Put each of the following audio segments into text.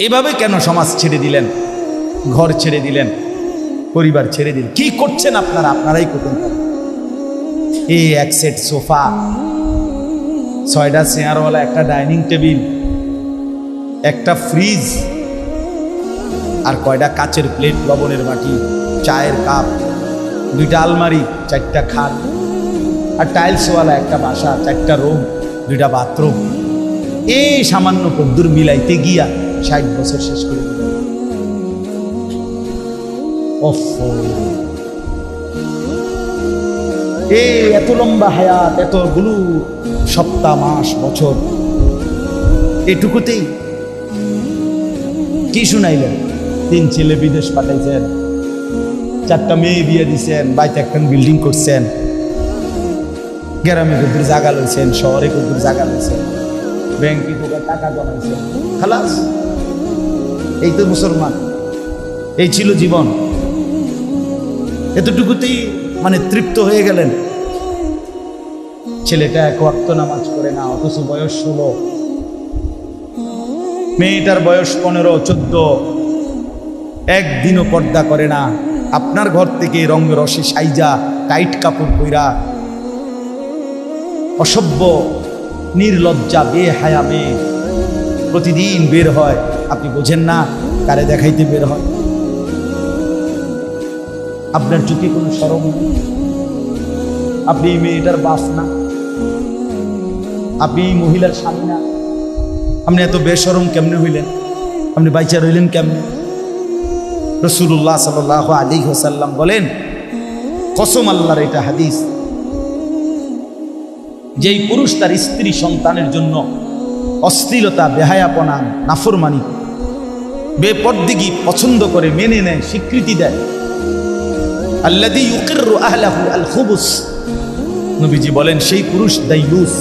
এভাবে কেন সমাজ ছেড়ে দিলেন, ঘর ছেড়ে দিলেন, পরিবার ছেড়ে দিলেন? কি করছেন আপনারা? আপনারাই করতেন। এই এক সেট সোফা, 6টা চেয়ারওয়ালা, একটা ডাইনিং টেবিল, একটা ফ্রিজ, আর কয়টা কাচের প্লেট, লবণের বাটি, চায়ের কাপ, 2টা আলমারি, 4টা খাট, আর টাইলসওয়ালা একটা বাসা, 4টা রুম, 2টা বাথরুম। এই সামান্য কদ্দুর মিলাইতে গিয়া 60 বছর শেষ করে দিলেন। এই এত লম্বা হায়াত, এতগুলো সপ্তাহ, মাস, বছর, এটুকুতেই কি শুনাইলেন? 3 ছেলে বিদেশ পাঠাইছেন, 4টা মেয়ে বিয়ে দিছেন, বাড়িতে একটা বিল্ডিং করছেন, গ্রামে কদ্দুর জায়গা লইছেন, শহরে কদ্দুর জায়গা লইছেন, ব্যাংকে টাকা জমাইছেন, খালাস। এই তো মুসলমান, এই ছিল জীবন। এতটুকুতেই মানে তৃপ্ত হয়ে গেলেন। ছেলেটা 1 ওয়াক্ত নামাজ পড়ে না, অথচ বয়স 16। মেয়েটার বয়স 15, 14, একদিনও পর্দা করে না। আপনার ঘর থেকে রঙ রসে সাইজা, টাইট কাপড় পইরা, অসভ্য, নির্লজ্জা, বেহায়া মেয়ে প্রতিদিন বের হয়। আপনি বোঝেন না কারে দেখাইতে বের হয়? আপনার চোখে কোনো শরম নেই? আপনি এই মেয়েটার বাস না? আপনি এই মহিলার স্বামী না? আপনি এত বেশরম কেমনে হইলেন? আপনি বাইচা রইলেন কেমনে? রাসূলুল্লাহ সাল্লাল্লাহু আলাইহি ওয়াসাল্লাম বলেন, কসম আল্লাহর, এটা হাদিস, যেই পুরুষ তার স্ত্রী সন্তানের জন্য অশ্লীলতা, বেহায়াপনা, নাফরমানি, বেপরদিগি পছন্দ করে, মেনে নেয়, স্বীকৃতি দেয়, আল্লাযী ইউকিররু আহলাহু আল খুবুস, নবীজি বলেন সেই পুরুষ দাইয়ুস।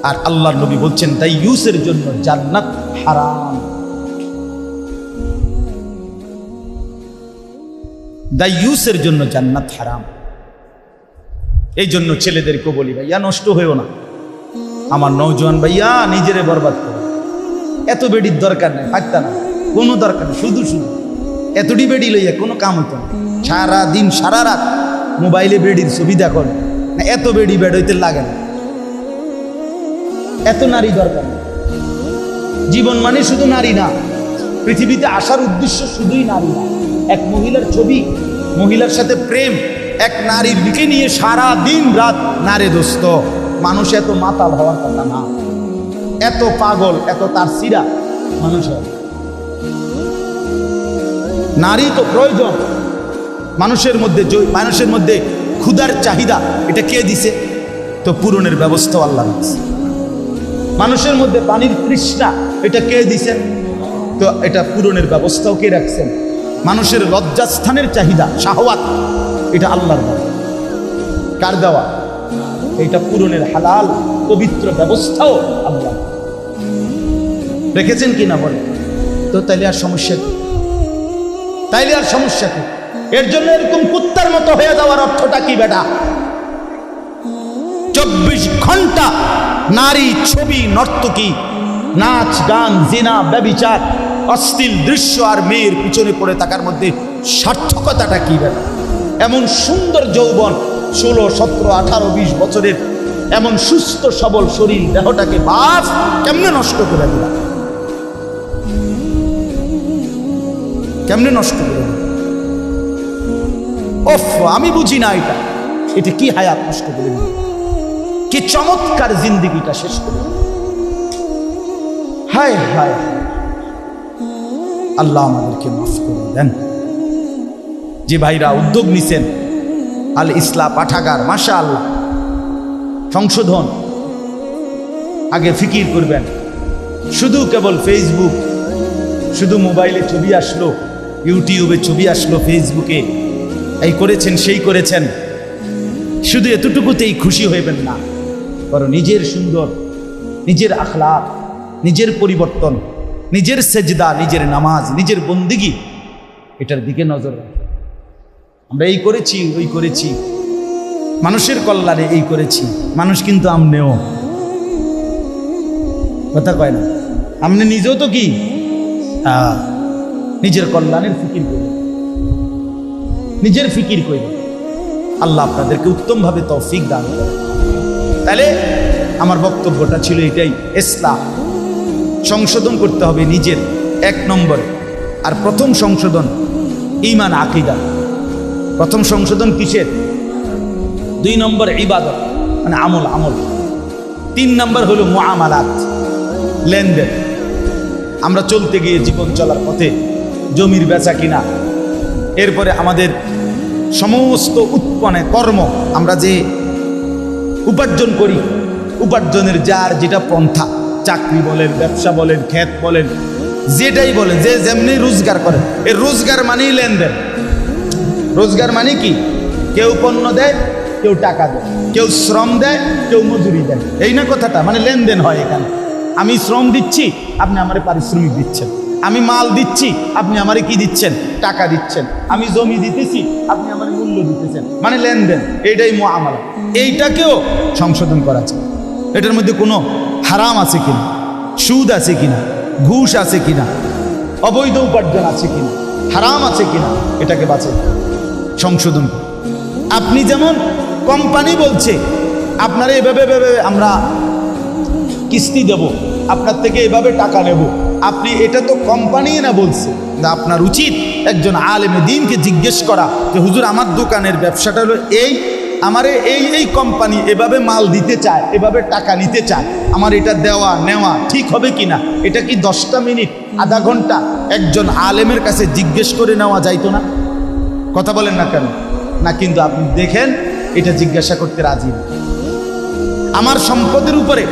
আর আল্লাহর নবী বলছেন দাইয়ুসের জন্য জান্নাত হারাম। দাইয়ুসের জন্য জান্নাত হারাম। এই জন্য ছেলেদেরকে বলি, ভাইয়া নষ্ট হয়েও না। আমার নওজোয়ান ভাইয়া নিজেরে বরবাদ করে, এত বেডির দরকার নেই, থাকতা না, কোনো দরকার নেই। শুধু শুধু এতটি বেডি লইয়া কোনো কাম হতো না। সারা দিন সারা রাত মোবাইলে বেডির ছবি দেখো না, এত বেডি বেড হইতে লাগে না। এত নারী দরকার নেই। জীবন মানে শুধু নারী না, পৃথিবীতে আসার উদ্দেশ্য শুধুই নারী না। এক মহিলার ছবি, মহিলার সাথে প্রেম, এক নারীর দিকে নিয়ে সারা দিন রাত নারে দোস্ত। মানুষ এত মাতাল হওয়ার কথা না, এত পাগল, এত তার সিরা মানুষ হয়। নারী তো প্রয়োজন মানুষের মধ্যে। মানুষের মধ্যে ক্ষুধার চাহিদা, এটা কে দিছে? তো পূরণের ব্যবস্থা আল্লাহ দিছে। মানুষের মধ্যে পানির তৃষ্ণা, এটা কে দিছেন? তো এটা পূরণের ব্যবস্থাও কে রাখছেন? মানুষের লজ্জাস্থানের চাহিদা, শাহওয়াত, এটা আল্লাহর দেওয়া। কার দেওয়া? এটা পূরণের হালাল পবিত্র ব্যবস্থাও আল্লাহ রেখেছেন কিনা বলে। তো তাইলে আর সমস্যা কি? তাইলে আর সমস্যা কি? এর জন্য এরকম কুত্তার মতো হয়ে যাওয়ার অর্থটা কি বেটা? 24 ঘন্টা নারী, ছবি, নর্তকী, নাচ, গান, জিনা, ব্যভিচার, অশ্লীল দৃশ্য আর মেয়ের পিছনে পড়ে থাকার মধ্যে সার্থকতাটা কি বেটা? এমন সুন্দর যৌবন, 16, 17, 18, 20 বছরের এমন সুস্থ সবল শরীর, দেহটাকে বাস কেমনে নষ্ট করে দিলাম? কেমনে নষ্ট করে দিলাম? ওফ, আমি বুঝি না এটা। এটা কি হায়াত নষ্ট করে দিল? কি চমৎকার জিন্দেগিটা শেষ করে দিল। হায় হায়, আল্লাহ আমাদেরকে মাফ করে দেন। যে ভাইরা উদ্যোগ নিছেন, আল ইসলাহ পাঠাগার, মাশাআল্লাহ, সংশোধন, আগে ফিকির করবেন। শুধু কেবল ফেসবুক, শুধু মোবাইলে ছবি আসলো, ইউটিউবে ছবি আসলো, ফেসবুকে এই করেছেন সেই করেছেন, শুধু এতটুকুতেই খুশি হইবেন না। বরং নিজের সুন্দর, নিজের আখলাক, নিজের পরিবর্তন, নিজের সেজদা, নিজের নামাজ, নিজের বন্দিগি, এটার দিকে নজর রাখেন। আমরা এই করেছি, ওই করেছি, মানুষের কল্যাণে এই করেছি। মানুষ কিন্তু আমনেও কথা কয় না। আপনি নিজেও তো কি নিজের কল্যাণের ফিকির করবেন, নিজের ফিকির করবেন। আল্লাহ আপনাদেরকে উত্তমভাবে তৌফিক দান করেন। তাহলে আমার বক্তব্যটা ছিল এটাই, ইসলাম সংশোধন করতে হবে নিজের, এক নম্বরে। আর প্রথম সংশোধন ঈমান আকীদা। প্রথম সংশোধন কিসের? 2 নম্বর ইবাদত, মানে আমল। 3 নম্বর হলো মুআমালাত, লেনদেন। আমরা চলতে গিয়ে জীবন চলার পথে জমির বেচা কিনা, এরপরে আমাদের সমস্ত উৎপন্ন কর্ম, আমরা যে উপার্জন করি, উপার্জনের যার যেটা পন্থা, চাকরি বলেন, ব্যবসা বলেন, ক্ষেত বলেন, যেটাই বলেন, যে যেমনি রোজগার করেন, এই রোজগার মানেই লেনদেন। রোজগার মানে কি? কেউ পণ্য দেয়, কেউ টাকা দেয়, কেউ শ্রম দেয়, কেউ মজুরি দেয়, এই না কথাটা? মানে লেনদেন হয় এখানে। আমি শ্রম দিচ্ছি, আপনি আমারে পারিশ্রমিক দিচ্ছেন। আমি মাল দিচ্ছি, আপনি আমারে কি দিচ্ছেন? টাকা দিচ্ছেন। আমি জমি দিতেছি, আপনি আমারে মূল্য দিতেছেন, মানে লেনদেন। এইটাই মুআমালা। এইটাকেও সংশোধন করা চাই। এটার মধ্যে কোনো হারাম আছে কিনা, সুদ আছে কিনা, ঘুষ আছে কিনা, অবৈধ উপার্জন আছে কিনা, হারাম আছে কিনা, এটাকে বাঁচাই, সংশোধন। আপনি যেমন কোম্পানি বলছে আপনারা এভাবে আমরা কিস্তি দেব, আপনার থেকে এভাবে টাকা নেব, আপনি এটা তো কোম্পানি না বলছে। আপনার উচিত একজন আলেমে দ্বীনকে জিজ্ঞেস করা যে হুজুর, আমার দোকানের ব্যবসাটা হলো এই, আমারে এই কোম্পানি এভাবে মাল দিতে চায়, এভাবে টাকা নিতে চায়, আমার এটা দেওয়া নেওয়া ঠিক হবে কিনা? এটা কি 10টা মিনিট, আধা ঘন্টা একজন আলেমের কাছে জিজ্ঞেস করে নেওয়া যাইতো না? কথা বলেন না কেন? না, কিন্তু আপনি দেখেন এটা জিজ্ঞাসা করতে রাজি না। আমার সম্পদের উপরে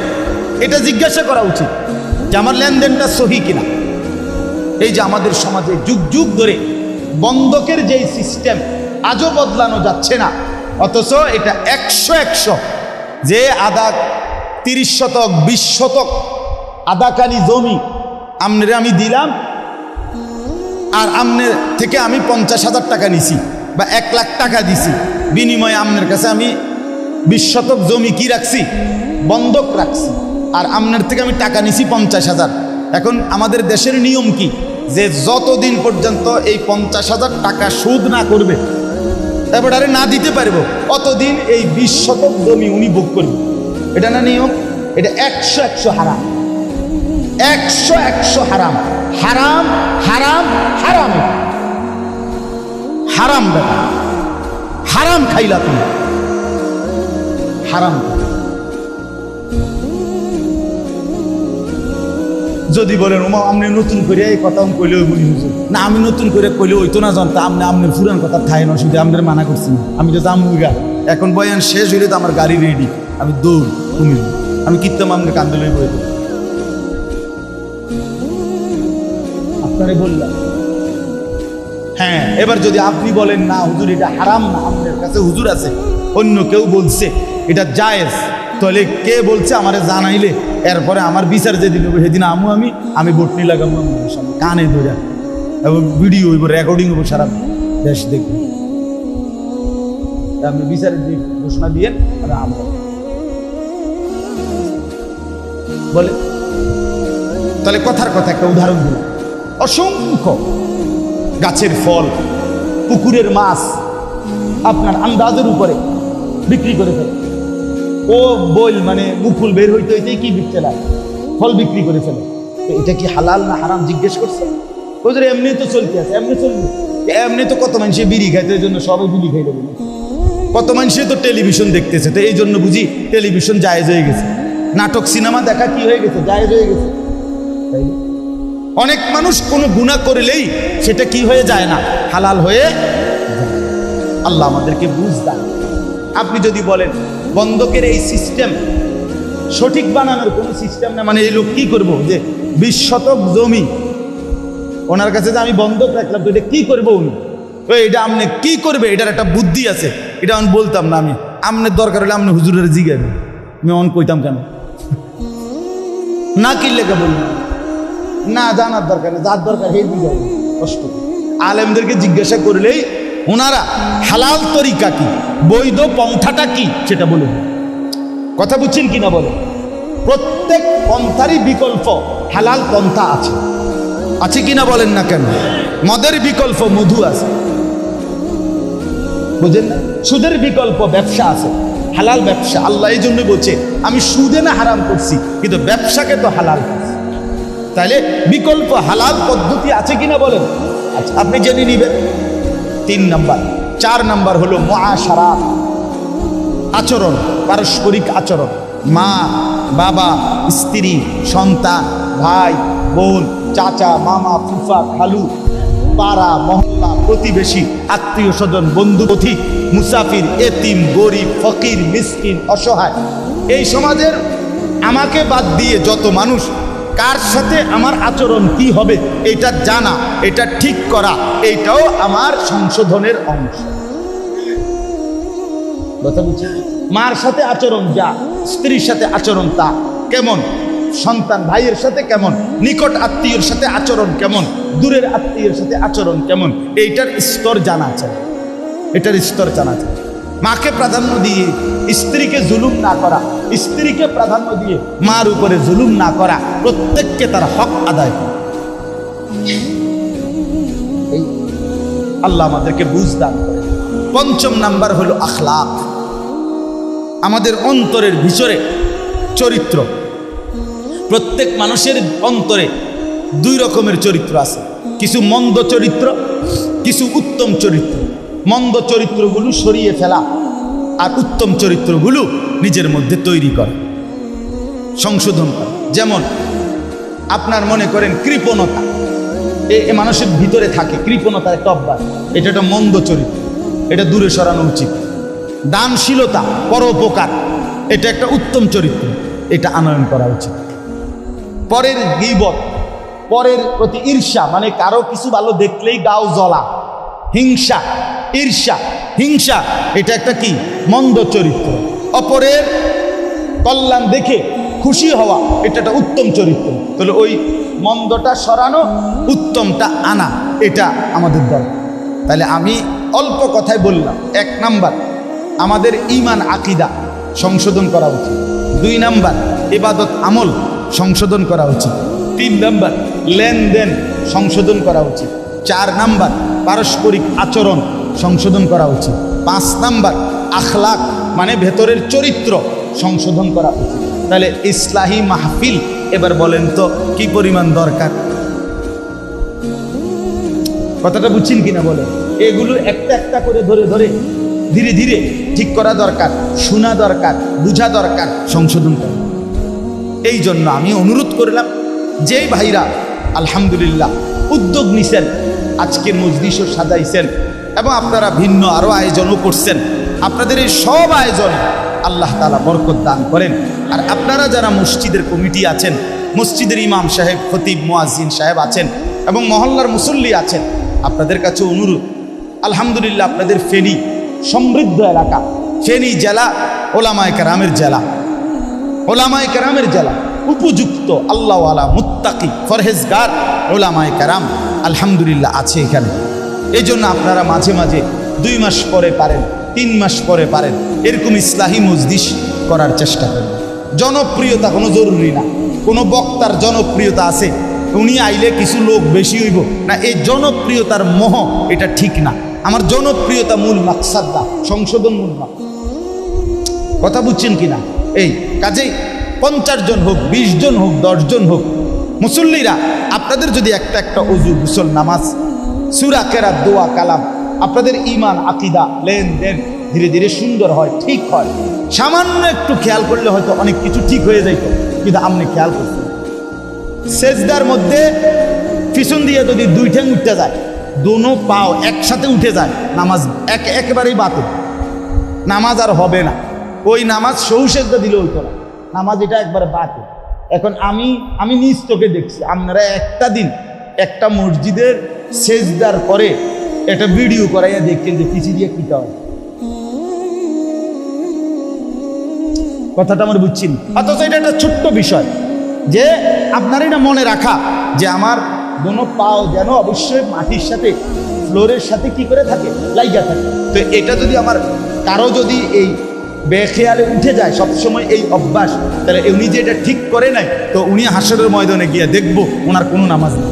এটা জিজ্ঞাসা করা উচিত যে আমার লেনদেনটা সহি কিনা। এই যে আমাদের সমাজে যুগ যুগ ধরে বন্ধকের যেই সিস্টেম আজও বদলানো যাচ্ছে না, অথচ এটা 100 যে আধা 30 শতক 20 শতক আধাখানি জমি আমনে আমি দিলাম, আর আমনের থেকে আমি 50,000 টাকা নিছি বা 1 লাখ টাকা দিছি, বিনিময়ে আমনের কাছে আমি 20 শতক জমি কি রাখছি? বন্ধক রাখছি, আর আমনের থেকে আমি টাকা নিছি 50,000। এখন আমাদের দেশের নিয়ম কি? যে যতদিন পর্যন্ত এই 50,000 টাকা সুদ না করবে, এবারে না দিতে পারবো, অতদিন এই 20 শতক জমি উনি ভোগ করবে। এটা না নিয়ম? এটা 100 হারাম, 100 হারাম, হারাম হারাম হারাম, হারাম বেটা, হারাম খাইলা তুমি, হারাম। যদি বলেন ওমা আপনি নতুন করে এই কথা কইলে বলি হুজুর, না আমি নতুন করে কইলে ওইতো না, জানতো আপনি আপনার পুরান কথা থাই না, শুধু আপনার মানা করছি না, আমি তো জামুগা। এখন বয়ান শেষ হইলে তো আমার গাড়ি রেডি, আমি দৌড় কুমির, আমি কিত্তাম আপনার কান্দে লই বই। আপনারে বললাম হ্যাঁ, এবার যদি আপনি বলেন না হুজুর এটা হারাম না, আপনার কাছে হুজুর আছে, অন্য কেউ বলছে এটা জায়েজ, তাহলে কে বলছে আমারে জানাইলে এরপরে আমার বিচার যে দিল সেদিন আমি বটনি লাগাবো কানে ধরে, এবং ভিডিও হইব, রেকর্ডিং হইব, সারা দেশ দেখবে। আপনি বিচারের দিক ঘোষণা দিয়ে বলে, তাহলে কথার কথা একটা উদাহরণ দিল, অসংখ্য গাছের ফল, পুকুরের মাছ আপনার আন্দাজের উপরে বিক্রি করে ফেলে। ও বল মানে মুকুল বের হইতে হইতেই কি বিকতে লাগে, ফল বিক্রি করে ফেলে। এটা কি হালাল না হারাম জিজ্ঞেস করছে? ওদের এমনি তো চলতে আছে, এমনি চলবে, এমনি তো কত মানুষে বিড়ি খাইতে, এই জন্য সবাই বিড়ি খাই দেবে, কত মানুষে তো টেলিভিশন দেখতেছে, তো এই জন্য বুঝি টেলিভিশন জায়েজ হয়ে গেছে, নাটক সিনেমা দেখা কি হয়ে গেছে, জায়েজ হয়ে গেছে। তাই অনেক মানুষ কোনো গুনাহ করলেই সেটা কি হয়ে যায় না, হালাল হয়ে যায়। আল্লাহ আমাদেরকে বুঝ দেন। আপনি যদি বলেন বন্ধকের এই সিস্টেম সঠিক বানানোর কোনো সিস্টেম না, মানে এই লোক কি করবো যে 20 শতক জমি ওনার কাছে যে আমি বন্ধক রাখলাম, তো এটা কি করবো উনি, এটা আপনি কি করবে, এটার একটা বুদ্ধি আছে, এটা আমি বলতাম না। আমি আপনার দরকার হলে আপনি হুজুরের জিজ্ঞাসা, আমি অন কইতাম কেন না, কি লেখা বললাম না, জানার দরকার নেই, যার দরকার সেই বুঝাই কষ্ট। আলেমদেরকে জিজ্ঞাসা করলেই ওনারা হালাল তরিকা কি, বৈধ পন্থাটা কি সেটা বলে। কথা বুঝছেন কিনা বলে? প্রত্যেক পন্থারই বিকল্প হালাল পন্থা আছে। আছে কিনা বলেন না কেন? মদের বিকল্প মধু আছে, বুঝেন না? সুদের বিকল্প ব্যবসা আছে, হালাল ব্যবসা। আল্লাহ এই জন্য বলছে আমি সুদে না হারাম করছি, কিন্তু ব্যবসাকে তো হালাল করছি। তাহলে বিকল্প হালাল পদ্ধতি আছে কিনা বলেন? আচ্ছা, আপনি জেনে নিবেন। 3 নাম্বার। 4 নাম্বার হলো মুআশারাত, আচরণ, পারস্পরিক আচরণ। মা, বাবা, স্ত্রী, সন্তান, ভাই, বোন, চাচা, মামা, ফুফা, খালু, পাড়া, মহল্লা, প্রতিবেশী, আত্মীয় স্বজন, বন্ধু, পথিক, মুসাফির, এতিম, গরিব, ফকির, মিসকিন, অসহায়, এই সমাজের আমাকে বাদ দিয়ে যত মানুষ, কার সাথে আমার আচরণ কি হবে এটা জানা, এটা ঠিক করা, এইটাও আমার সংশোধনের অংশ। কথা বুঝছেন? মার সাথে আচরণ যা, স্ত্রীর সাথে আচরণ তা কেমন, সন্তান ভাইয়ের সাথে কেমন, নিকট আত্মীয়ের সাথে আচরণ কেমন, দূরের আত্মীয়ের সাথে আচরণ কেমন, এইটার স্তর জানা চাই, এটার স্তর জানা চাই। মাকে প্রাধান্য দিয়ে স্ত্রীকে জুলুম না করা, স্ত্রীকে প্রাধান্য দিয়ে মার উপরে জুলুম না করা, প্রত্যেককে তার হক আদায় করা। এই আল্লাহ আমাদেরকে বুঝ দান করে। 5 নাম্বার হলো আখলাক, আমাদের অন্তরের ভিতরে চরিত্র। প্রত্যেক মানুষের অন্তরে 2 রকমের চরিত্র আছে, কিছু মন্দ চরিত্র, কিছু উত্তম চরিত্র। মন্দ চরিত্রগুলো সরিয়ে ফেলা, আর উত্তম চরিত্রগুলো নিজের মধ্যে তৈরি করা, সংশোধন করা। যেমন আপনার মনে করেন কৃপণতা, এই মানুষের ভিতরে থাকে, কৃপণতার একটা অভ্যাস, এটা একটা মন্দ চরিত্র, এটা দূরে সরানো উচিত। দানশীলতা, পরোপকার, এটা একটা উত্তম চরিত্র, এটা আনয়ন করা উচিত। পরের গীবত, পরের প্রতি ঈর্ষা, মানে কারো কিছু ভালো দেখলেই গাও জ্বলা, হিংসা, ঈর্ষা, হিংসা, এটা একটা কি মন্দ চরিত্র। অপরের কল্যাণ দেখে খুশি হওয়া, এটা একটা উত্তম চরিত্র। তাহলে ওই মন্দটা সরানো, উত্তমটা আনা, এটা আমাদের দরকার। তাহলে আমি অল্প কথায় বললাম, 1 নাম্বার আমাদের ঈমান আকীদা সংশোধন করা উচিত, 2 নাম্বার ইবাদত আমল সংশোধন করা উচিত, 3 নাম্বার লেনদেন সংশোধন করা উচিত, 4 নাম্বার পারস্পরিক আচরণ সংশোধন করা উচিত, 5 নাম্বার আখলাক মানে ভেতরের চরিত্র সংশোধন করা উচিত। তাহলে ইসলাহি মাহফিল এবার বলেন তো কি পরিমাণ দরকার? কথাটা বুঝছেন কিনা বলেন? এগুলো একটা একটা করে ধরে ধরে ধীরে ধীরে ঠিক করা দরকার, শোনা দরকার, বুঝা দরকার, সংশোধন করা। এই জন্য আমি অনুরোধ করলাম, যেই ভাইরা আলহামদুলিল্লাহ উদ্যোগ নিছেন, আজকের মজলিসও সাজাইছেন এবং আপনারা ভিন্ন আরও আয়োজনও করছেন, আপনাদের এই সব আয়োজন আল্লাহ তাআলা বরকত দান করেন। আর আপনারা যারা মসজিদের কমিটি আছেন, মসজিদের ইমাম সাহেব, খতিব, মুয়াজ্জিন সাহেব আছেন এবং মহল্লার মুসল্লি আছেন, আপনাদের কাছে অনুরোধ, আলহামদুলিল্লাহ আপনাদের ফেনী সমৃদ্ধ এলাকা, ফেনী জেলা ওলামায়ে কেরামের জেলা, ওলামায়ে কেরামের জেলা, উপযুক্ত আল্লাহওয়ালা মুত্তাকি ফরহেজগার ওলামায়ে কেরাম আলহামদুলিল্লাহ আছে এখানে। এই জন্য আপনারা মাঝে মাঝে 2 মাস পরে পারেন, 3 মাস পরে পারেন, এরকম ইসলাহি মজলিস করার চেষ্টা করেন। জনপ্রিয়তা কোনো জরুরি না, কোনো বক্তার জনপ্রিয়তা আছে, উনি আইলে কিছু লোক বেশি হইব না, এই জনপ্রিয়তার মোহ এটা ঠিক না। আমার জনপ্রিয়তা মূল মাকসাদ না, সংশোধন মূল না। কথা বুঝছেন কিনা? এই কাজেই 50 জন হোক, 20 জন হোক, 10 জন হোক, মুসল্লিরা আপনাদের যদি একটা একটা ওযু, গোসল, নামাজ, সূরা, কেরাত, দোয়া, কালাম, আপনাদের ঈমান আকীদা লেনদেন ধীরে ধীরে সুন্দর হয়, ঠিক হয়, সামান্য একটু খেয়াল করলে হয়তো অনেক কিছু ঠিক হয়ে যাইত, কিন্তু আপনি খেয়াল করছেন সেজদার মধ্যে পিছন দিয়ে যদি 2 ঠ্যাং উঠতে যায়, দোনো পাও একসাথে উঠে যায়, নামাজ একেবারেই বাতিল, নামাজ আর হবে না। ওই নামাজ সহু সেজদা দিলে হইতো না, নামাজ এটা একবারে বাতিল। এখন আমি নিজ চোখে দেখছি, আপনারা একটা দিন একটা মসজিদের সেজদার পরে একটা ভিডিও করাইয়া দেখছেন যে পিছিয়ে দিয়ে কিটা হয়, কথাটা আমার বুঝছেন? অথচ এটা একটা ছোট্ট বিষয় যে আপনার এটা মনে রাখা যে আমার দোনো পাও যেন অবশ্যই মাটির সাথে, ফ্লোরের সাথে কি করে থাকে, লাইগা থাকে। তো এটা যদি আমার কারো যদি এই বেখেয়ালে উঠে যায় সবসময় এই অভ্যাস, তাহলে উনি যে এটা ঠিক করে নাই, তো উনি হাসরের ময়দানে গিয়ে দেখবো ওনার কোনো নামাজ নেই।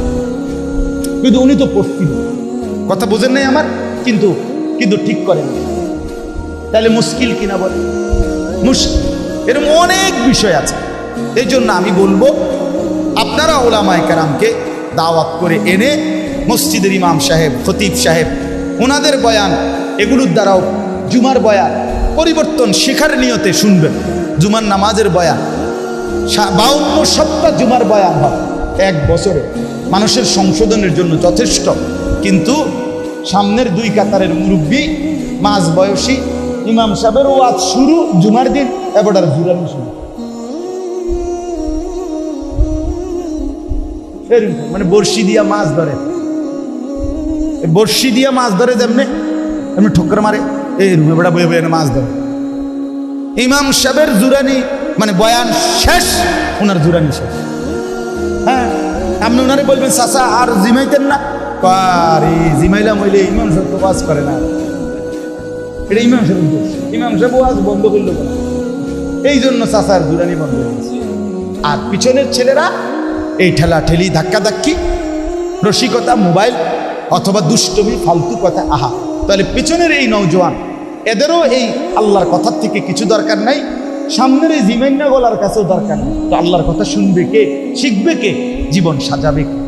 কিন্তু উনি তো পড়তেন, কথা বোঝেন নাই আমার, কিন্তু কিন্তু ঠিক করেন। তাহলে মুশকিল কিনা বলে? মুশকিল। এরকম অনেক বিষয় আছে। এই জন্য আমি বলবো আপনারা ওলামায়ে কেরামকে দাওয়াত করে এনে মসজিদের ইমাম সাহেব, খতিব সাহেব, ওনাদের বয়ান, এগুলোর দ্বারাও জুমার বয়ান পরিবর্তন শেখার নিয়তে শুনবেন। জুমার নামাজের বয়ান 52 সপ্তাহ জুমার বয়ান হয় এক বছরে, মানুষের সংশোধনের জন্য যথেষ্ট। কিন্তু সামনের 2 কাতারের মুরব্বী মাঝ বয়সী ইমাম সাহেবের ওয়াজ শুরু জুমার দিন, এবার জুরানি শুরু, মানে বর্ষি দিয়া মাছ ধরে, বর্ষি দিয়া মাছ ধরে যেমনি এমনি ঠোকর মারে, এই রুমে বেড়া বয়ে বয়ে মাছ ধরে। ইমাম সাহেবের জুরানি মানে বয়ান শেষ, ওনার জুরানি শেষ। হ্যাঁ, আপনি ওনারে বলবেন চাচা আর জিমাইতেন না, আরে জিমাইলাম হইলে ইমাম সাহেব তো ওয়াজ করে না, এটা ইমাম সাহেব দোষ। ইমাম সাহেব ওয়াজ বন্ধ করলো না, এই জন্য চাচার জুরানি বন্ধ হয়ে গেছে। আর পিছনের ছেলেরা এই ঠেলা ঠেলি, ধাক্কা ধাক্কি, রসিকতা, মোবাইল অথবা দুষ্টমি, ফালতু কথা। আহা, তাহলে পিছনের এই নওজোয়ান, এদেরও এই আল্লাহর কথার থেকে কিছু দরকার নাই, সামনের এই জিমাইন্না গলার কাছেও দরকার নেই। তো আল্লাহর কথা শুনবে কে, শিখবে কে, জীবন সাজাবে কে?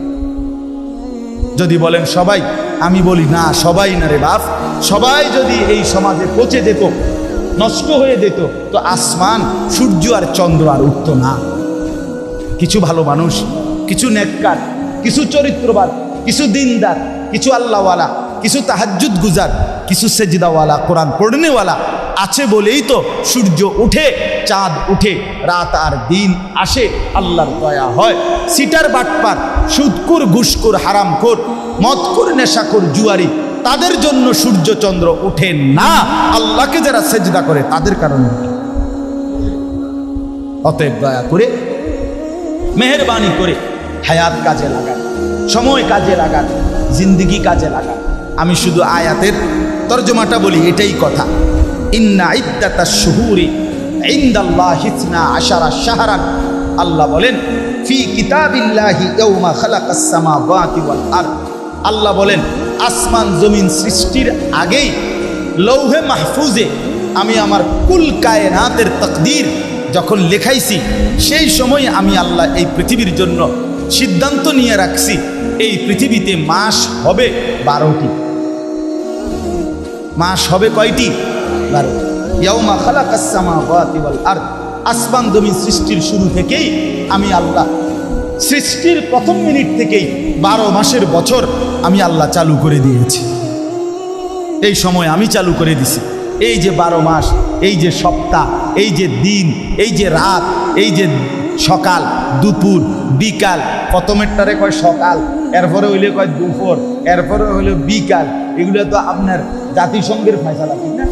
যদি বলেন সবাই, আমি বলি না, সবাই না রে বাপ। সবাই যদি এই সমাজে পচে যেত, নষ্ট হয়ে যেত, তো আসমান, সূর্য আর চন্দ্র আর উঠত না। কিছু ভালো মানুষ, কিছু নেককার, কিছু চরিত্রবান, কিছু দিনদার, কিছু আল্লাহওয়ালা, কিছু তাহাজ্জুদ গুজার, কিছু সেজদাওয়ালা, কোরআন পড়নেওয়ালা আছে বলেই তো সূর্য উঠে, চাঁদ উঠে, রাত আর দিন আসে, আল্লাহর দয়া হয়। সিটার বাটপার, সুদকুর, ঘুষকুর, হারামখোর, মদকুর, নেশাখোর, জুয়ারি, তাদের জন্য সূর্য চন্দ্র উঠে না, আল্লাহকে যারা সেজদা করে তাদের কারণে। অতএব দয়া করে, মেহেরবানি করে হায়াত কাজে লাগান, সময় কাজে লাগান, জিন্দিগি কাজে লাগান। আমি শুধু আয়াতের তরজমাটা বলি, এটাই কথা। ইন্না ইদ্দাতাশ শুহুরি ইনদাল্লাহি 12 শাহরান, আল্লাহ বলেন ফি কিতাবিল্লাহি ইয়াওমা খালাকাস সামাওয়াতি ওয়াল আরদ। আল্লাহ বলেন আসমান জমিন সৃষ্টির আগেই লৌহে মাহফুজে আমি আমার কুল কায়নাতের তাকদীর যখন লেখাইছি, সেই সময় আমি আল্লাহ এই পৃথিবীর জন্য সিদ্ধান্ত নিয়ে রাখছি, এই পৃথিবীতে মাস হবে 12টি। মাস হবে কয়টি? 12। ইয়াউমা খালাকাস সামাওয়াতি ওয়াল আরদ, আসমান জমিন সৃষ্টির শুরু থেকেই আমি আল্লাহ, সৃষ্টির প্রথম মিনিট থেকেই 12 মাসের বছর আমি আল্লাহ চালু করে দিয়েছি। এই সময় আমি চালু করে দিছি। এই যে 12 মাস, এই যে সপ্তাহ, এই যে দিন, এই যে রাত, এই যে সকাল, দুপুর, বিকাল, প্রথমেরটারে কয় সকাল, এরপরে হইলে কয় দুপুর, এরপরে হইলে বিকাল, এগুলো তো আপনার জাতিসংঘের ফয়সালা, ঠিক না?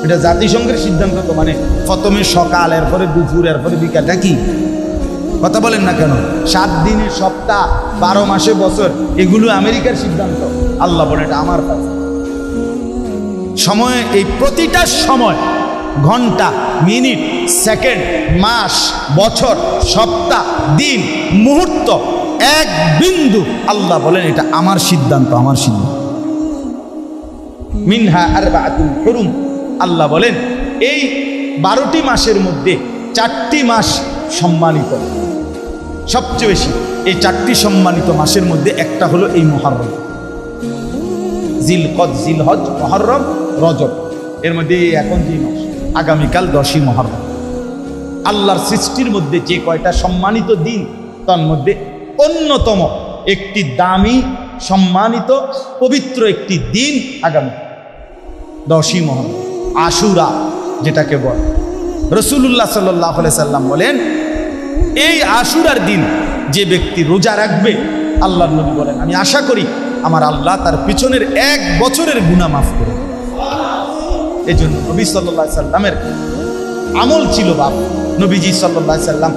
এটা জাতিসংঘের সিদ্ধান্ত। তো মানে প্রথমে সকাল, এরপরে দুপুর, এরপরে বিকাল, নাকি? কথা বলেন না কেন? 7 দিনের সপ্তাহ, 12 মাসে বছর, এগুলো আমেরিকার সিদ্ধান্ত। আল্লাহ বলে এটা আমার কাছে। সময়, এই প্রতিটা সময়, ঘন্টা, মিনিট, সেকেন্ড, মাস, বছর, সপ্তাহ, দিন, মুহূর্ত, এক বিন্দু, আল্লাহ বলেন এটা আমার সিদ্ধান্ত, আমার সিদ্ধান্ত। মিনহা আরবাআতুন হুরুম, আল্লাহ বলেন এই 12টি মাসের মধ্যে 4টি মাস সম্মানিত, সবচেয়ে বেশি। এই 4টি সম্মানিত মাসের মধ্যে একটা হলো এই মুহররম, জিলকদ, জিলহজ, মুহররম, রজব। এর মধ্যে এখন যে মাস, আগামীকাল 10ই মুহররম। আল্লাহর সৃষ্টির মধ্যে যে কয়টা সম্মানিত দিন, তার মধ্যে অন্যতম একটি দামি, সম্মানিত, পবিত্র একটি দিন আগামী 10ই মুহররম, আশুরা যেটাকে বলে। রাসূলুল্লাহ সাল্লাল্লাহু আলাইহি সাল্লাম বলেন এই আশুরার দিন যে ব্যক্তি রোজা রাখবে, আল্লাহর নবী বলেন আমি আশা করি আমার আল্লাহ তার পিছনের 1 বছরের গুনাহ মাফ করে। এই জন্য নবী সাল্লাল্লাহু আলাইহি সাল্লামের আমল ছিল বাপ, নবীজি সাল্লাল্লাহু আলাইহি সাল্লাম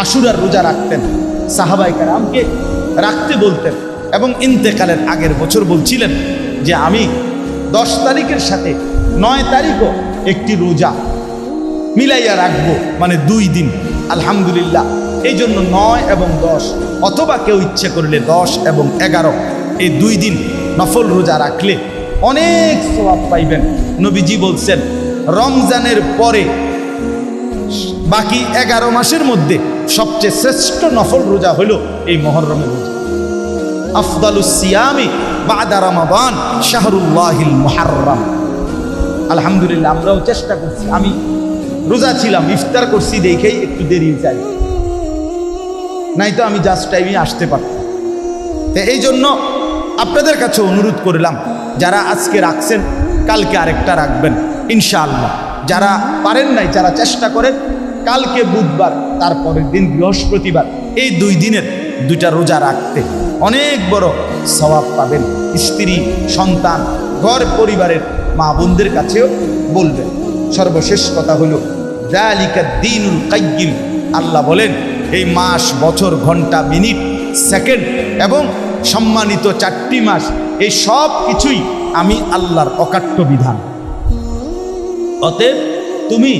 আশুরার রোজা রাখতেন, সাহাবায়ে কেরামকে রাখতে বলতেন, এবং ইন্তেকালের আগের বছর বলছিলেন যে আমি 10 তারিখের সাথে 9 তারিখও একটি রোজা মিলাইয়া রাখবো, মানে 2 দিন। আলহামদুলিল্লাহ এই জন্য 9 এবং 10 অথবা কেউ ইচ্ছে করলে 10 এবং 11 এই 2 দিন নফল রোজা রাখলে অনেক সওয়াব পাইবেন। নবীজি বলছেন রমজানের পরে বাকি 11 মাসের মধ্যে সবচেয়ে শ্রেষ্ঠ নফল রোজা হলো এই মুহররমের রোজা। আফদালুস সিয়ামি বাদা রমাদান শাহরুল্লাহিল মুহাররম। আলহামদুলিল্লাহ আমরাও চেষ্টা করছি। আমি রোজা ছিলাম, ইফতার করছি দেখেই একটু দেরি চাই, নাই তো আমি জাস্ট টাইমে আসতে পারতাম। তো এই জন্য আপনাদের কাছে অনুরোধ করলাম, যারা আজকে রাখছেন কালকে আরেকটা রাখবেন ইনশাআল্লাহ। যারা পারেন নাই, যারা চেষ্টা করেন কালকে বুধবার, তারপরের দিন বৃহস্পতিবার, এই 2 দিনের 2টা রোজা রাখতে অনেক বড় সওয়াব পাবেন। স্ত্রী, সন্তান, ঘর পরিবারের মা বোনদের কাছেও বলবেন। সর্বশেষ কথা হলো যালিকা দ্বীনুল কাইয়্যিম। আল্লাহ বলেন এই মাস, বছর, ঘন্টা, মিনিট, সেকেন্ড এবং সম্মানিত 4টি মাস, এই সব কিছুই আমি আল্লাহর অকাট্য বিধান। অতএব তুমি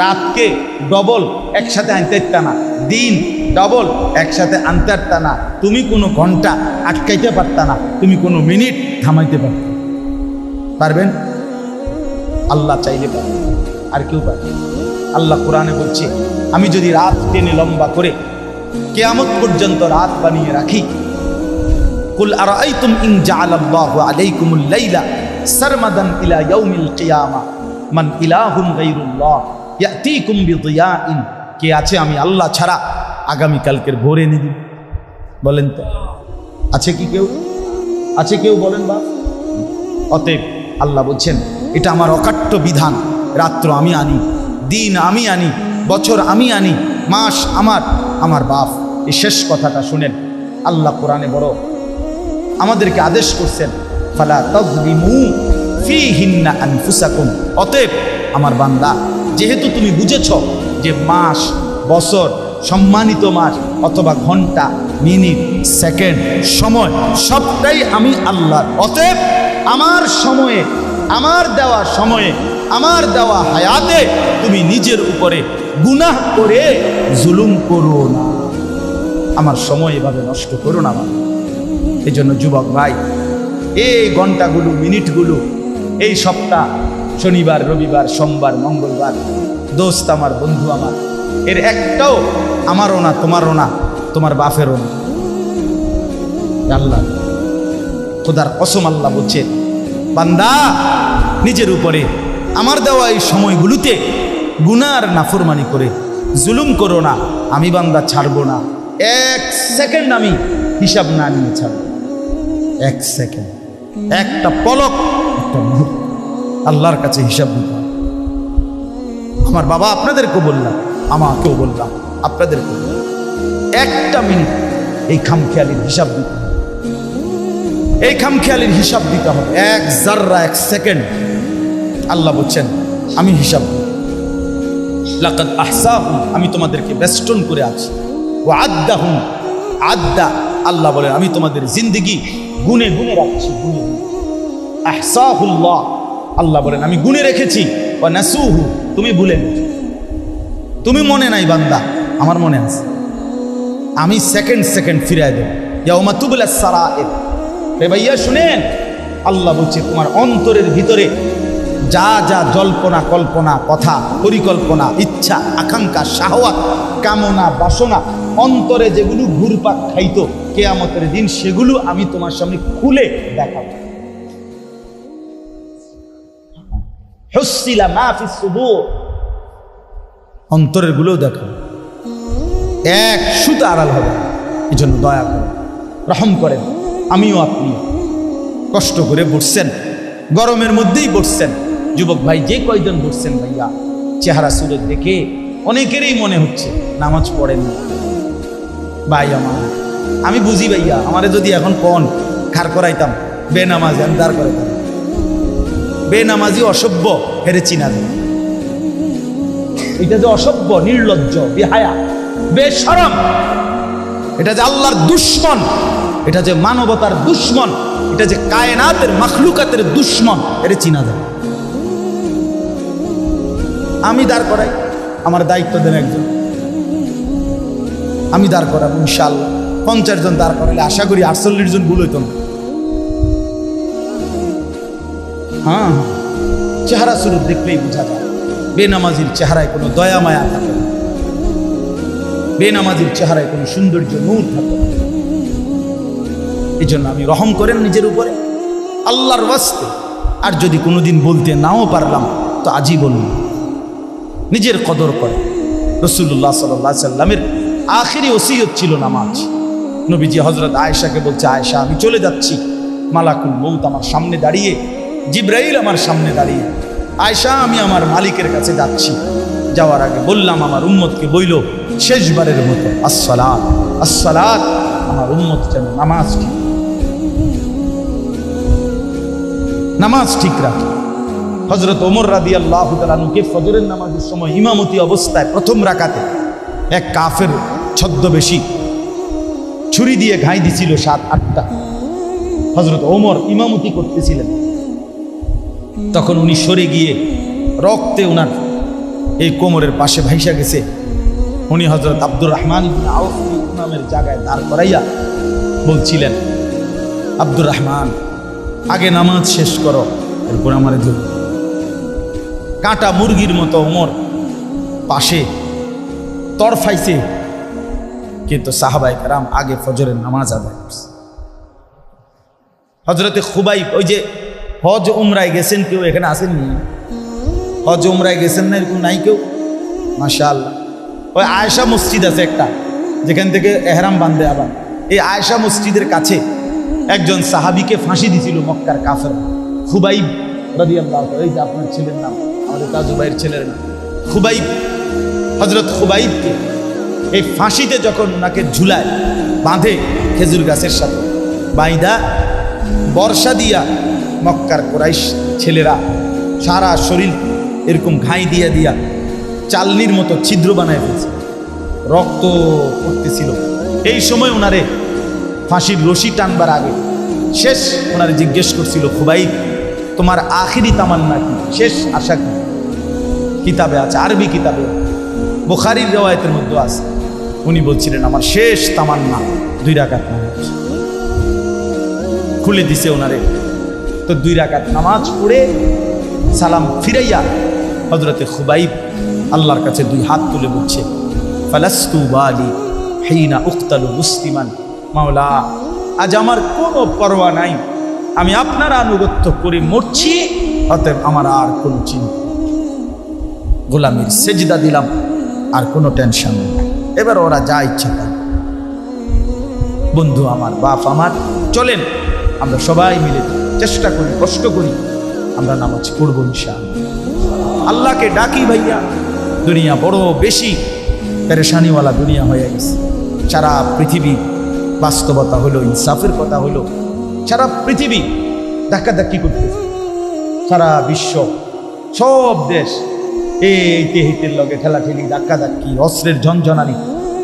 রাতকে ডবল একসাথে আনতে পারতা না, দিন ডবল একসাথে আনতে পারতা না, তুমি কোনো ঘন্টা আটকাইতে পারতা না, তুমি কোনো মিনিট থামাইতে পারবেন? আল্লাহ চাইলে পারবেন, আর কেউ পারবে? আল্লাহ কোরআনে বলছে আমি যদি রাত টেনে লম্বা করে কিয়ামত পর্যন্ত রাত বানিয়ে রাখি, কুল আরাআইতুম ইন জাআলাল্লাহু আলাইকুমুল লাইলা সারমাদান ইলা ইয়াউমিল কিয়ামা মান ইলাহুন গায়রুল্লাহ ইয়াতিকুম বিদিয়াইন। কে আছে আমি আল্লাহ ছাড়া আগামী কালকের ভোর এনে দিন? বলেন তো, আছে কি কেউ? আছে কেউ? বলেন বা। অতএব আল্লাহ বলছেন এটা আমার অকাট্য বিধান। রাত্র আমি আনি, দিন আমি আনি, বছর আমি আনি, মাস আমার বাপ। এই শেষ কথাটা শুনেন, আল্লাহ কোরআনে বড় আমাদেরকে আদেশ করছেন, ফালা তাযলিমু ফীহিন্না আনফুসাকুম। অতএব আমার বান্দা, যেহেতু তুমি বুঝেছ যে মাস, বছর, সম্মানিত মাস অথবা ঘন্টা, মিনিট, সেকেন্ড, সময় সবটাই আমি আল্লাহর। অতএব আমার সময়ে, আমার দেওয়া সময়ে, আমার দেওয়া হায়াতে তুমি নিজের উপরে গুনাহ করে জুলুম করো না। আমার সময় এভাবে নষ্ট করো না। এই জন্য যুবক ভাই, এই ঘন্টাগুলো, মিনিটগুলো, এই সপ্তাহ, শনিবার, রবিবার, সোমবার, মঙ্গলবার, দোস্ত আমার, বন্ধু আমার, এর একটাও আমারও না, তোমারও না, তোমার বাপেরও না। আল্লাহ খোদার কসম আল্লাহ বলছে, বান্দা নিজের উপরে আমার দেওয়া এই সময়গুলোতে গুনার নাফরমানি করে জুলুম করো না। আমি বান্দা ছাড়বো না, 1 সেকেন্ড আমি হিসাব না নিয়ে ছাড়ব। 1 সেকেন্ড, একটা পলক, একটা মুহূর্ত আল্লাহর কাছে হিসাব দিতে হবে। আমার বাবা আপনাদেরকেও বললাম, আমাকেও বললাম, আপনাদেরকেও বললাম, 1টা মিনিট এই খামখেয়ালির হিসাব দিতে হবে। এই খামখেয়ালির হিসাব দিতে হবে। 1 জাররা, 1 সেকেন্ড আল্লাহ বলছেন আমি হিসাব দিই। লাকাদ আহসাহুম, আমি তোমাদেরকে বেষ্টন করে আছি। ওয়া আদ্দাহুম আদ্দা, আল্লাহ বলেন আমি তোমাদের জিন্দেগি গুনে গুনে রাখছি, গুনে গুনে। আহসাহুল্লাহ, আল্লাহ বলেন আমি গুনে রেখেছি। ওয়া নাসুহু, তুমি ভুলে গেছো, তুমি মনে নাই বান্দা, আমার মনে আছে। আমি সেকেন্ড সেকেন্ড ফিরাই দেব। ইয়াউমা তুবলাস সারাইর। রে ভাইয়া শুনেন, আল্লাহ বলছে তোমার অন্তরের ভিতরে যা যা জল্পনা, কল্পনা, কথা, পরিকল্পনা, ইচ্ছা, আকাঙ্ক্ষা, শাহওয়াত, কামনা, বাসনা, অন্তরে যেগুলো ঘুরপাক খাইতো কিয়ামতের দিন, সেগুলো আমি তোমার সামনে খুলে দেখাবো। হুসিলা মা ফিস সুদূর, অন্তরের গুলোও দেখাবো, 1 সুতা আড়াল হবে। এই জন্য দয়া করেন, রহম করেন। আমিও আপনি কষ্ট করে বসছেন, গরমের মধ্যেই বসছেন। যুবক ভাই যে কয়জন বসছেন ভাইয়া, চেহারা সুরত দেখে অনেকেরই মনে হচ্ছে নামাজ পড়েন ভাই। আমি বুঝি ভাইয়া, আমারে যদি এখন কোন খার করাইতাম বেনামাজি, আমি দাঁড় করাইতাম। বেনামাজি অসভ্য, হেরে চিনা দেয়। এটা যে অসভ্য, নির্লজ্জ, বেহায়া, বেশরম, এটা যে আল্লাহর দুশ্মন, এটা যে মানবতার দুশ্মন, এটা যে কায়নাতের মাখলুকাতের দুশ্মন, এটা চিনা যায়। আমি দাঁড় করাই, আমার দায়িত্ব দেন একজন, আমি দাঁড় করাবো ইনশাআল্লাহ। 50 জন দাঁড় করালে আশা করি 48 জন ভুল হইত না। হ্যাঁ, চেহারা স্বরূপ দেখলেই বোঝা যায় বেনামাজির চেহারায় কোনো দয়া মায়া থাকে না, বেনামাজির চেহারায় কোনো সৌন্দর্য নূর থাকে না। এই জন্য আমি রহম করেন নিজের উপরে আল্লাহর ওয়াস্তে। আর যদি কোনোদিন বলতে নাও পারলাম তো আজই বললাম, নিজের কদর করে। রাসূলুল্লাহ সাল্লাল্লাহু আলাইহি সাল্লামের আখিরি ওসিয়ত ছিল নামাজ। নবীজি হযরত আয়েশাকে বলছে, আয়েশা আমি চলে যাচ্ছি, মালাকুল মউত আমার সামনে দাঁড়িয়ে, জিবরাইল আমার সামনে দাঁড়িয়ে, আয়েশা আমি আমার মালিকের কাছে যাচ্ছি। যাওয়ার আগে বললাম আমার উম্মতকে বইল শেষবারের মতো আসসালাত আসসালাত, আমার উম্মত যেন নামাজ ঠিক রাখে। হযরত ওমর রাদিয়াল্লাহু তাআলা আনহুকে ফজরের নামাজের সময় ইমামতি অবস্থায় প্রথম রাকাতে এক কাফের ছদ্মবেশী ছুরি দিয়ে ঘাই দিছিল 7-8টা। হযরত ওমর ইমামতি করতেছিলেন, তখন উনি সরে গিয়ে রক্তে ওনার এই কোমরের পাশে ভাইসা গেছে। উনি হযরত আব্দুর রহমান ইবনে আউফ ইমামের জায়গায় দাঁড় করাইয়া বলছিলেন, আব্দুর রহমান আগে নামাজ শেষ করো, এরপর আমার ধরো। কাঁটা মুরগির মতো ওমর পাশে তরফাইছে, কিন্তু সাহাবায়ে কেরাম আগে ফজরের নামাজ আদায় করছে। হযরতে খুবাইব, ওই যে হজ উমরায় গেছেন, কেউ এখানে আসেননি? হজ উমরায় গেছেন না এরকম নাই কেউ? মাশাআল্লাহ। ওই আয়েশা মসজিদ আছে একটা, যেখান থেকে এহরাম বাঁধে। আবার এই আয়েশা মসজিদের কাছে একজন সাহাবীকে ফাঁসি দিছিল মক্কার কাফের, খুবাইব রাদিয়াল্লাহু তাআলা। এই যে আপনার ছেলের নাম, আমাদের তাজুবাইয়ের ছেলের নাম খুবাইব। হযরত খুবাইবকে এই ফাঁসিতে যখন ওনাকে ঝুলায় বাঁধে খেজুর গাছের সাথে বাইদা, বর্ষা দিয়া মক্কার কুরাইশ ছেলেরা সারা শরীর এরকম ঘাই দিয়া দিয়া চালনির মতো ছিদ্র বানায় ফেলছে, রক্ত পড়তেছিল। এই সময় ওনারে ফাঁসির রশি টানবার আগে শেষ ওনারে জিজ্ঞেস করছিল, খুবাইব তোমার আখিরি তামান্না কি, শেষ আশা কি? কিতাবে আছে, আরবি কিতাবে, বুখারীর riwayতের মধ্যে আছে। উনি বলছিলেন আমার শেষ তামান্না 2 রাকাত নামাজ। খুলে দিছে ওনারে, তো 2 রাকাত নামাজ পড়ে সালাম ফিরাইয়া হযরতে খুবাইব আল্লাহর কাছে 2 হাত তুলে বলছে, ফালাস্তু বালি হিনা উক্তালু মুসলিমান, মাওলা আজ আমার কোনো পরোয়া নাই, আমি আপনার আনুগত্য করে মরছি, অতএব আমার আর কোনো চিন্তা, গোলামির সেজদা দিলাম, আর কোনো টেনশন নেই, এবার ওরা যা ইচ্ছা করে। বন্ধু আমার, বাপ আমার, চলেন আমরা সবাই মিলে চেষ্টা করি, কষ্ট করি, আমরা নামাজ পড়ব ইনশাআল্লাহ। আল্লাহকে ডাকি ভাইয়া, দুনিয়া বড় বেশি পেরেশানিওয়ালা দুনিয়া হয়ে গেছে। সারা পৃথিবী বাস্তবতা হলো, ইনসাফের কথা হলো, সারা পৃথিবী ধাক্কাধাক্কি করতেছে, সারা বিশ্ব সব দেশ এইতে হিতের লগে ঠেলাঠেলি, ধাক্কাধাক্কি, অস্ত্রের ঝনঝনানি,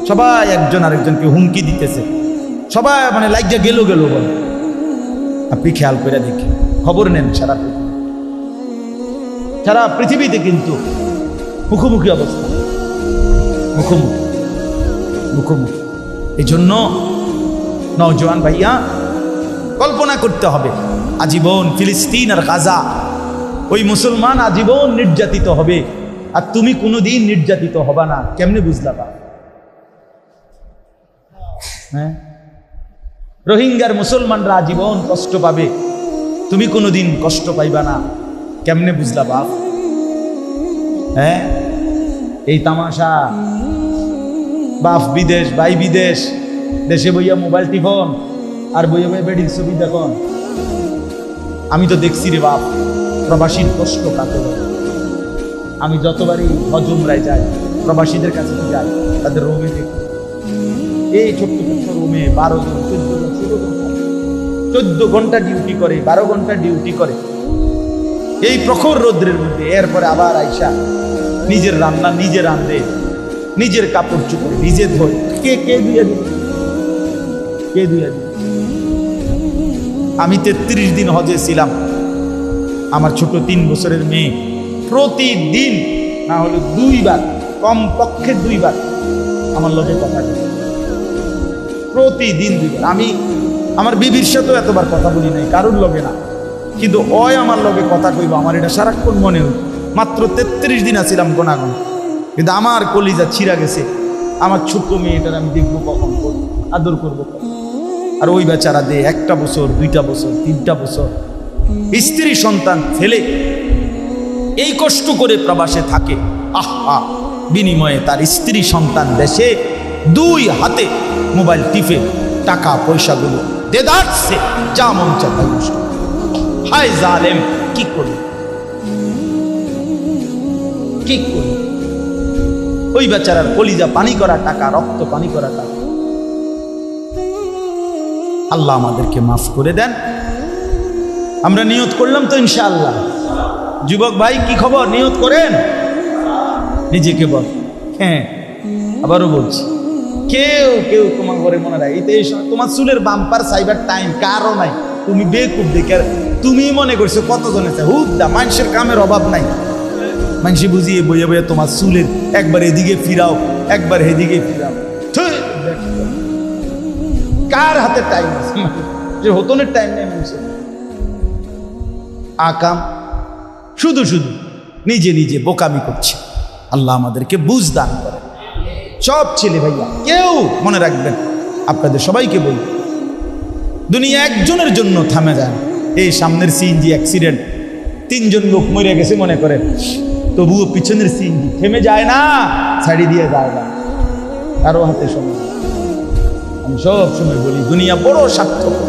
সবাই একজন আরেকজনকে হুমকি দিতেছে, সবাই মানে লাইগা গেল বলে। আপনি খেয়াল করে দেখি, খবর নেন, সারা পৃথিবীতে কিন্তু মুখোমুখি অবস্থা, মুখোমুখি। এই জন্য নওজোয়ান ভাইয়া কল্পনা করতে হবে, আজীবন ফিলিস্তিন আর গাজা, ওই মুসলমান আজীবন নির্যাতিত হবে, আর তুমি কোনোদিন নির্যাতিত হবা না। কেমনে বুঝলা? হ্যাঁ, রোহিঙ্গার মুসলমানরা আজীবন কষ্ট পাবে, তুমি কোনোদিন কষ্ট পাইবা না। কেমনে বুঝলা বাপ? হ্যাঁ, এই তামাশা। বাপ বিদেশ, ভাই বিদেশ, দেশে বইয়া মোবাইল টিফোন আর বইয়া বেডির ছবি দেখুন। আমি তো দেখছি রে বাপ, প্রবাসীর কষ্ট কাকে বলে। আমি যতবারই হজ উমরায় যাই, প্রবাসীদের কাছে যাই, তাদের রুমে দেখি, এই ছোট্ট ছোট্ট রুমে 12 জন, 14 জন, 16 জন, 14 ঘন্টা ডিউটি করে, 12 ঘন্টা ডিউটি করে এই প্রখর রৌদ্রের মধ্যে। এরপরে আবার আইসা নিজের রান্না নিজে রাঁধে, নিজের কাপড় চোপড় নিজে ধোয়। কে দিয়ে দিবে? কে দিয়ে দিবে? আমি 33 দিন হজে ছিলাম। আমার ছোট 3 বছরের মেয়ে প্রতিদিন না হলে 2 বার, কমপক্ষে 2 বার আমার লগে কথা বলে। প্রতিদিন 2 বার। আমি আমার বিবির সাথেও এতবার কথা বলি নাই, কারুর লগে না, কিন্তু ওই আমার লগে কথা কইব আমার এটা সারাক্ষণ মনে হই। মাত্র 33 দিন আছিলাম গোনাগুন, কিন্তু আমার কলিজা ছিঁড়া গেছে। আমার ছোট্ট মেয়েটার আমি দেখবো কখন, করবো আদর করবো কখন। আর ওই বেচারা দে 1টা বছর 2টা বছর 3টা বছর স্ত্রী সন্তান ফেলে এই কষ্ট করে প্রবাসে থাকে। আহা, বিনিময়ে তার স্ত্রী সন্তান দেশে 2 হাতে মোবাইল টিপে টাকা পয়সাগুলো দেদারছে যা মন চায় তাই নষ্ট। হায় জালেম, কি করবে কি করবে? ওই বেচারার কলিজা পানি করা টাকা, রক্ত পানি করা টাকা। আল্লাহ আমাদেরকে মাফ করে দেন। আমরা নিয়ত করলাম তো ইনশাআল্লাহ। যুবক ভাই কি খবর? নিয়ত করেন, নিজেকে বল। হ্যাঁ, আবারও বলছি, কেউ কেউ তোমার ঘরে মনে রাখে এই সময় তোমার চুলের বাম্পার সাইবার টাইম কারও নাই। তুমি বেকুব দেখে তুমি মনে করছো কতজন আছে, হুদ্দা মানুষের কামের অভাব নাই। মানুষ বুঝিয়ে বইয়ে বইয়ে তোমার চুলের একবার এদিকে ফিরাও, একবার এদিকে ফিরাও। কার হাতে টাইম আছে? যে হতনের টাইম নেই মানুষের। আকাম শুধু শুধু নিজে নিজে বোকামি করছে। আল্লাহ আমাদেরকে বুঝ দান করে। সব ছেলে ভাইয়া কেউ মনে রাখবেন, আপনাদের সবাইকে বলি, দুনিয়া একজনের জন্য থামে যায়। এই সামনের সিএনজি অ্যাক্সিডেন্ট, 3 জন লোক মরে গেছে মনে করেন, তবুও পিছনের সিএনজি থেমে যায় না, ছাড়ি দিয়ে যায় না, কারো হাতে সময়। আমি সব সময় বলি দুনিয়া বড় স্বার্থপর,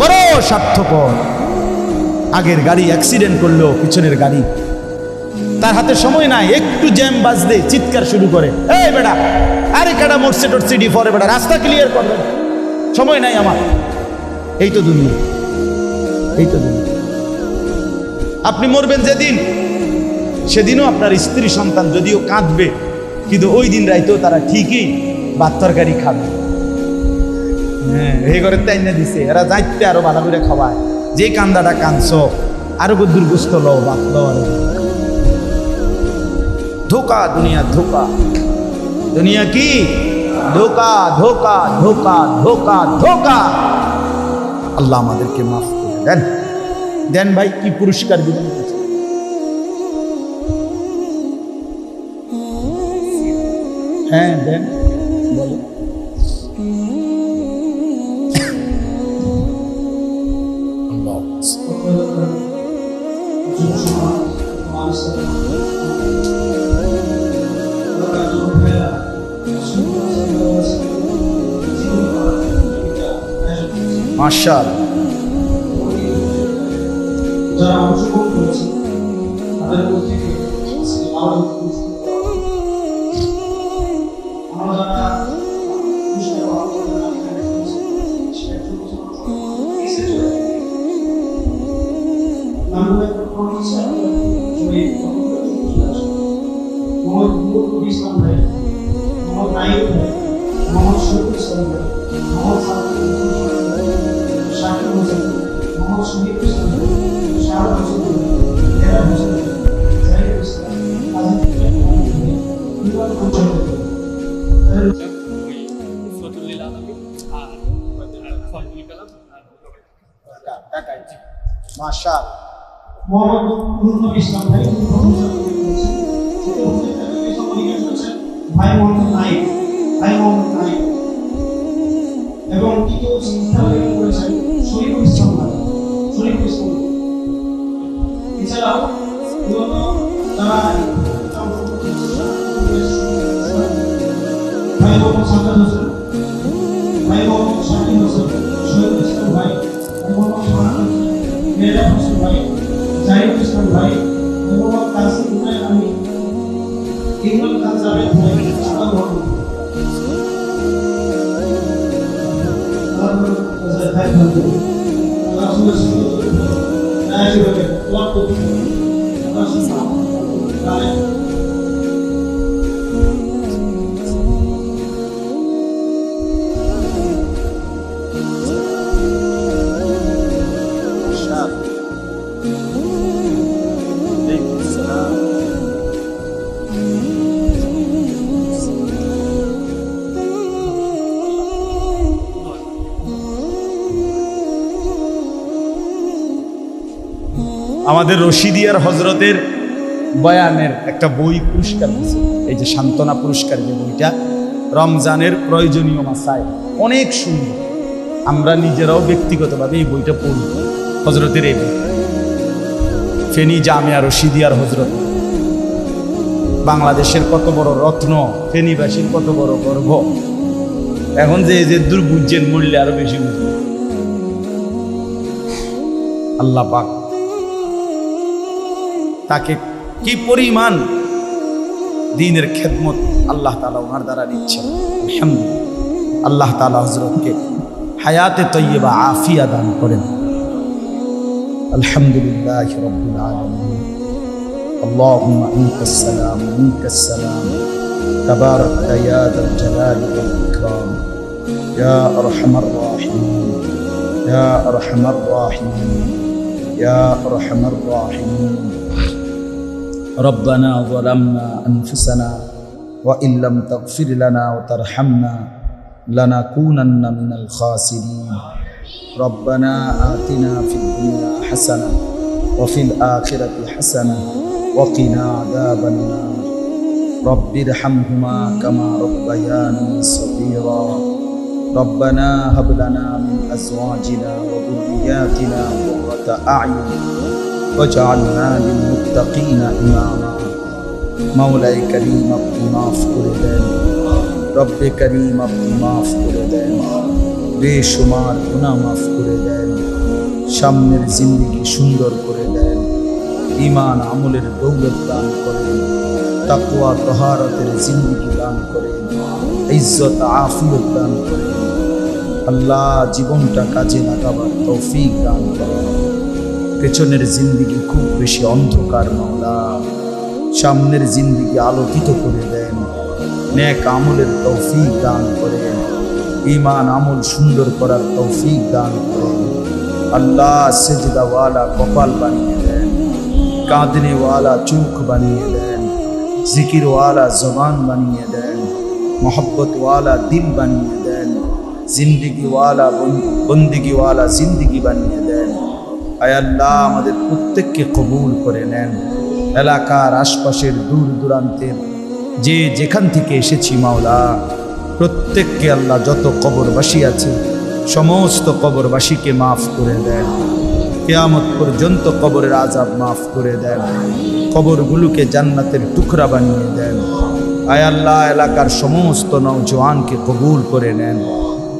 বড় স্বার্থপর। আগের গাড়ি অ্যাক্সিডেন্ট করলো, পিছনের গাড়ি তার হাতে সময় নাই। একটু জ্যাম বাজলে চিৎকার শুরু করে, এই বেটা আরে কাটা মরছে টরছে ডিফরে বেটা, রাস্তা ক্লিয়ার করবে, সময় নাই আমার। এই তো দুনিয়া, এই তো দুনিয়া। আপনি মরবেন যেদিন, সেদিনও আপনার স্ত্রী সন্তান যদিও কাঁদবে, কিন্তু ওই দিন রাইতেও তারা ঠিকই ভাত তরকারি খাবে। হ্যাঁ, এই ঘরে তাই না দিছে, এরা যাইতে আরো ভালো করে খাওয়ায়। যে কান্দাটা কাঁদছ আরো গদ্দুর গোস্ত লও, ভাত লও। আরো ধোকা, দুনিয়া ধোকা। দুনিয়া কি ধোকা, ধোকা, ধোকা, ধোকা, ধোকা। আল্লাহ আমাদেরকে মাফ করে দেন। দেন ভাই, কি পুরস্কার দিবেন? হ্যাঁ দেন, বলো। মাশাআল্লাহ, যারা অংশগ্রহণ করেছে তাদের মধ্যে এবং দ্বিতীয় স্থানে করেছেন শরীফুল ইসলাম ভাই। শরীফুল ইসলাম এছাড়াও যারা ভাই মোহাম্মদ সাজ্জাদ হোসেন, ভাই মোহাম্মদ শাকিল হোসেন, শহীদুল ইসলাম ভাই, ভাই মোহাম্মদ মেহরাব হোসেন ভাই, জাহিদুল ইসলাম ভাই, ভাই মোহাম্মদ কাসিম ভাই, আমি ইমরান খান জাভেদ ভাই, সাদা মোহাম্মদ আমাদের রশিদিয়ার হজরতের বয়ানের একটা বই পুরস্কার দিয়েছে, এই যে সান্ত্বনা পুরস্কার যে বইটা, রমজানের প্রয়োজনীয় মাসায়, অনেক সুন্দর। আমরা নিজেরাও ব্যক্তিগতভাবে এই বইটা পড়ি। হজরতের এই বই, ফেনী জামিয়া রশিদিয়ার হজরত, বাংলাদেশের কত বড় রত্ন, ফেনীবাসীর কত বড় গর্ব। এখন যে দূর বুঝছেন, মূল্যে আরো বেশি বুঝবেন। আল্লাহ পাক তাকে কি পরিমাণ দ্বীনের খেদমত আল্লাহ তাআলা ওনার দ্বারা নিচ্ছেন। আলহামদুলিল্লাহ, আল্লাহ তাআলা হযরতকে হায়াতে তয়্যিবা আফিয়া দান করেন। আলহামদুলিল্লাহ রাব্বিল আলামিন। আল্লাহুম্মা আনতাস সালাম ওয়া মিনকাস সালাম, তাবারাকতা ইয়া যাল জালালি ওয়াল ইকরাম, ইয়া আরহামার রাহিমিন, ইয়া আরহামার রাহিমিন, ইয়া আরহামার রাহিমিন। ربنا ظلمنا أنفسنا وإن لم تغفر لنا وترحمنا لنكونن من الخاسرين. ربنا آتنا في الدنيا حسنة وفي الآخرة حسنة وقنا عذاب النار. رب ارحمهما كما ربياني صغيرا. ربنا هب لنا من أزواجنا وذرياتنا قرة أعين وجعلنا للمتقين إماما. مولاي كريم আপনি মাফ করে দেন, রব্বে করিম আপনি মাফ করে দেন, বেশুমার গুনাহ মাফ করে দেন, সামনের জিন্দেগি সুন্দর করে দেন, ঈমান আমলের দৌলত দান করেন, তাকওয়া তাহারাতের জিন্দেগি দান করেন, ইজ্জত আফিয়ত দান করেন। আল্লাহ জীবনটা কাজে লাগাবার তৌফিক দান করেন। পেছনের জিন্দেগি খুব বেশি অন্ধকার মাওলা, সামনের জিন্দেগি আলোকিত করে দেন। নেক আমলের তৌফিক দান করেন, ঈমান আমল সুন্দর করার তৌফিক দান করেন। আল্লাহ সেজদাওয়ালা কপাল বানিয়ে দেন, কাঁদনেওয়ালা চোখ বানিয়ে দেন, জিকিরওয়ালা জবান বানিয়ে দেন, মোহব্বতওয়ালা দিল বানিয়ে দেন, জিন্দেগিওয়ালা বন্দেগিওয়ালা জিন্দেগি বানিয়ে দেন। আয় আল্লাহ আমাদের প্রত্যেককে কবুল করে নেন। এলাকার আশপাশের দূর দূরান্তের যে যেখান থেকে এসেছি মাওলা, প্রত্যেককে আল্লাহ যত কবরবাসী আছে সমস্ত কবরবাসীকে মাফ করে দেন। কিয়ামত পর্যন্ত কবরের আযাব মাফ করে দেন, কবরগুলোকে জান্নাতের টুকরা বানিয়ে দেন। আয় আল্লাহ এলাকার সমস্ত নওজওয়ানকে কবুল করে নেন,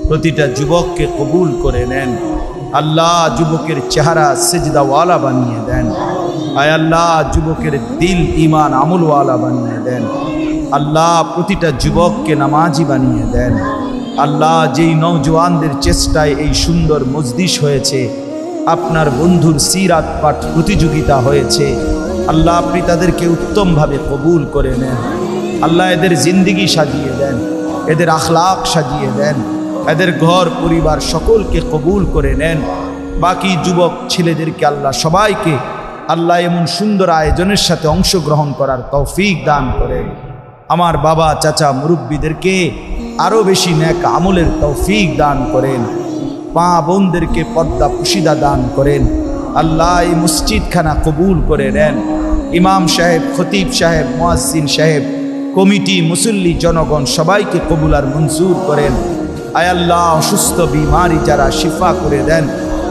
প্রতিটা যুবককে কবুল করে নেন। আল্লাহ যুবকের চেহারা সেজদাওয়ালা বানিয়ে দেন। আয় আল্লাহ যুবকের দিল ঈমান আমলওয়ালা বানিয়ে দেন। আল্লাহ প্রতিটা যুবককে নামাজি বানিয়ে দেন। আল্লাহ যেই নওজওয়ানদের চেষ্টায় এই সুন্দর মজলিস হয়েছে, আপনার বন্ধুর সিরাত পাঠ প্রতিযোগিতা হয়েছে, আল্লাহ আপনি তাদেরকে উত্তমভাবে কবুল করে নেন। আল্লাহ এদের জিন্দেগি সাজিয়ে দেন, এদের আখলাক সাজিয়ে দেন, এদের ঘর পরিবার সকলকে কবুল করে নেন। বাকি যুবক ছেলেদেরকে আল্লাহ সবাইকে আল্লাহ এমন সুন্দর আয়োজনের সাথে অংশগ্রহণ করার তৌফিক দান করেন। আমার বাবা চাচা মুরব্বীদেরকে আরও বেশি নেক আমলের তৌফিক দান করেন। মা বোনদেরকে পর্দা পুশিদা দান করেন। আল্লাহ এই মসজিদখানা কবুল করে নেন। ইমাম সাহেব, খতিব সাহেব, মুয়াজ্জিন সাহেব, কমিটি, মুসল্লি, জনগণ সবাইকে কবুল আর মঞ্জুর করেন। আয় আল্লাহ অসুস্থ বিমারি যারা শিফা করে দেন,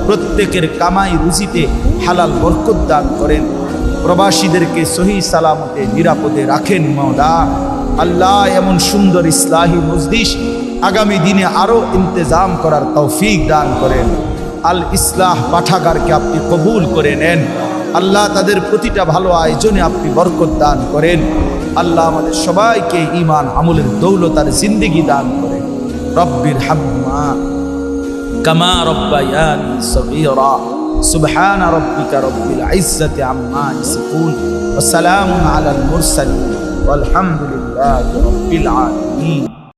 প্রত্যেকের কামাই রুজিতে হালাল বরকত দান করেন। প্রবাসীদেরকে সহি সালামতে নিরাপদে রাখেন মাওলা। আল্লাহ এমন সুন্দর ইসলাহি মজলিস আগামী দিনে আরও ইন্তজাম করার তৌফিক দান করেন। আল ইসলাহ পাঠাগারকে আপনি কবুল করে নেন। আল্লাহ তাদের প্রতিটা ভালো আয়োজনে আপনি বরকত দান করেন। আল্লাহ আমাদের সবাইকে ঈমান আমলের দৌলত আর জিন্দেগি দান করেন। রব্বির হাম্মা কামা রব্বায়ানি সগীরা। সুবহান রাব্বিকা রব্বিল ইজ্জাতি আম্মা ইয়াসিফুন ওয়া সালামুন আলাল মুরসালিন ওয়ালহামদুলিল্লাহি রাব্বিল আলামিন।